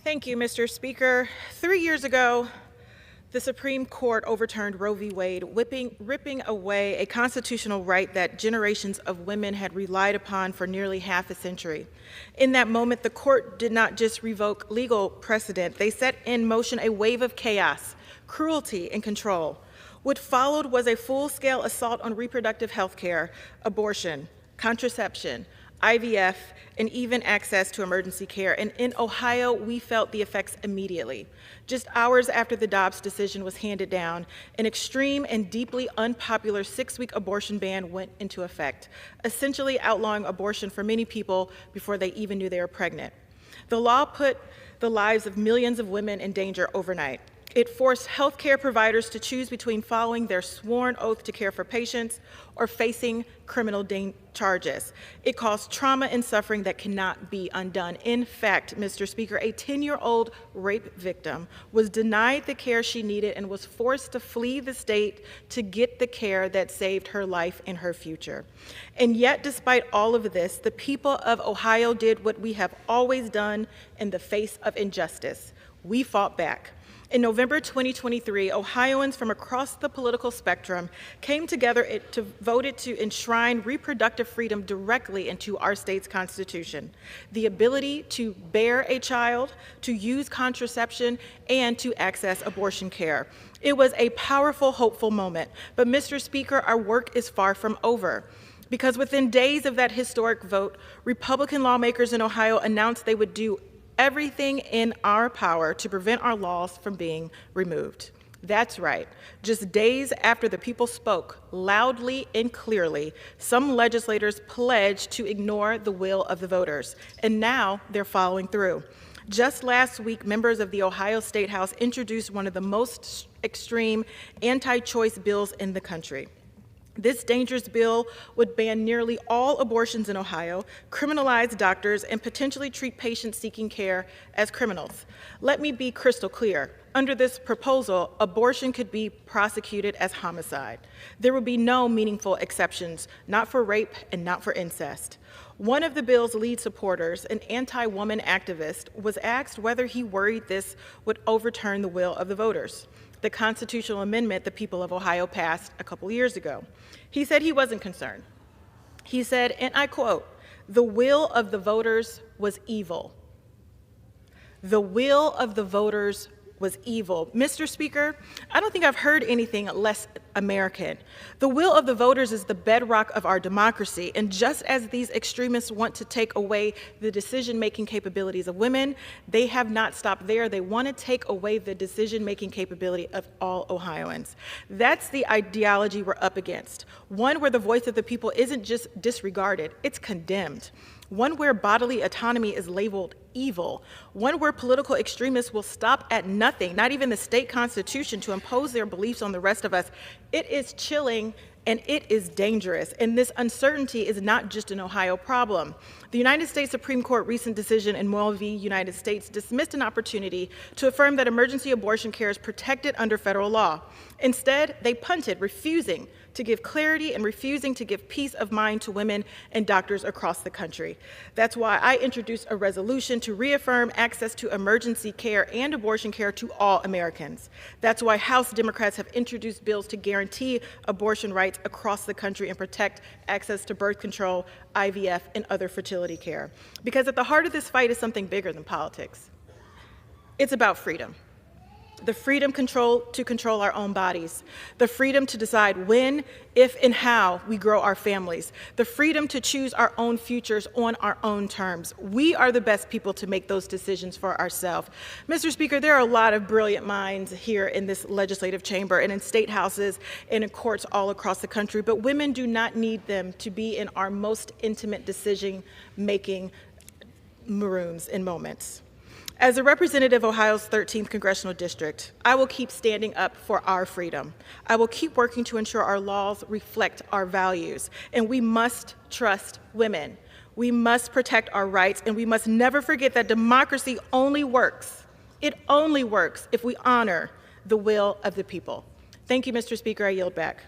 Thank you, Mr. Speaker. 3 years ago, the Supreme Court overturned Roe v. Wade, ripping away a constitutional right that generations of women had relied upon for nearly half a century. In that moment, the court did not just revoke legal precedent, they set in motion a wave of chaos, cruelty, and control. What followed was a full-scale assault on reproductive health care, abortion, contraception, IVF, and even access to emergency care. And in Ohio, we felt the effects immediately. Just hours after the Dobbs decision was handed down, an extreme and deeply unpopular 6-week abortion ban went into effect, essentially outlawing abortion for many people before they even knew they were pregnant. The law put the lives of millions of women in danger overnight. It forced healthcare providers to choose between following their sworn oath to care for patients or facing criminal charges. It caused trauma and suffering that cannot be undone. In fact, Mr. Speaker, a 10-year-old rape victim was denied the care she needed and was forced to flee the state to get the care that saved her life and her future. And yet, despite all of this, the people of Ohio did what we have always done in the face of injustice. We fought back. In November 2023, Ohioans from across the political spectrum came together to vote to enshrine reproductive freedom directly into our state's constitution. The ability to bear a child, to use contraception, and to access abortion care. It was a powerful, hopeful moment. But Mr. Speaker, our work is far from over. Because within days of that historic vote, Republican lawmakers in Ohio announced they would do everything in our power to prevent our laws from being removed. That's right. Just days after the people spoke loudly and clearly, some legislators pledged to ignore the will of the voters, and now they're following through. Just last week, members of the Ohio State House introduced one of the most extreme anti-choice bills in the country. This dangerous bill would ban nearly all abortions in Ohio, criminalize doctors, and potentially treat patients seeking care as criminals. Let me be crystal clear. Under this proposal, abortion could be prosecuted as homicide. There would be no meaningful exceptions, not for rape and not for incest. One of the bill's lead supporters, an anti-woman activist, was asked whether he worried this would overturn the will of the voters, the constitutional amendment the people of Ohio passed a couple years ago. He said he wasn't concerned. He said, and I quote, "The will of the voters was evil." The will of the voters was evil. Mr. Speaker, I don't think I've heard anything less American. The will of the voters is the bedrock of our democracy, and just as these extremists want to take away the decision-making capabilities of women, they have not stopped there. They want to take away the decision-making capability of all Ohioans. That's the ideology we're up against, one where the voice of the people isn't just disregarded, it's condemned. One where bodily autonomy is labeled evil, one where political extremists will stop at nothing, not even the state constitution, to impose their beliefs on the rest of us. It is chilling and it is dangerous. And this uncertainty is not just an Ohio problem. The United States Supreme Court recent decision in Moyle v. United States dismissed an opportunity to affirm that emergency abortion care is protected under federal law. Instead, they punted, refusing to give clarity and refusing to give peace of mind to women and doctors across the country. That's why I introduced a resolution to reaffirm access to emergency care and abortion care to all Americans. That's why House Democrats have introduced bills to guarantee abortion rights across the country and protect access to birth control, IVF, and other fertility care. Because at the heart of this fight is something bigger than politics. It's about freedom. The freedom to control our own bodies, the freedom to decide when, if, and how we grow our families, the freedom to choose our own futures on our own terms. We are the best people to make those decisions for ourselves. Mr. Speaker, there are a lot of brilliant minds here in this legislative chamber and in state houses and in courts all across the country, but women do not need them to be in our most intimate decision-making rooms and moments. As a representative of Ohio's 13th Congressional District, I will keep standing up for our freedom. I will keep working to ensure our laws reflect our values, and we must trust women. We must protect our rights, and we must never forget that democracy only works. It only works if we honor the will of the people. Thank you, Mr. Speaker. I yield back.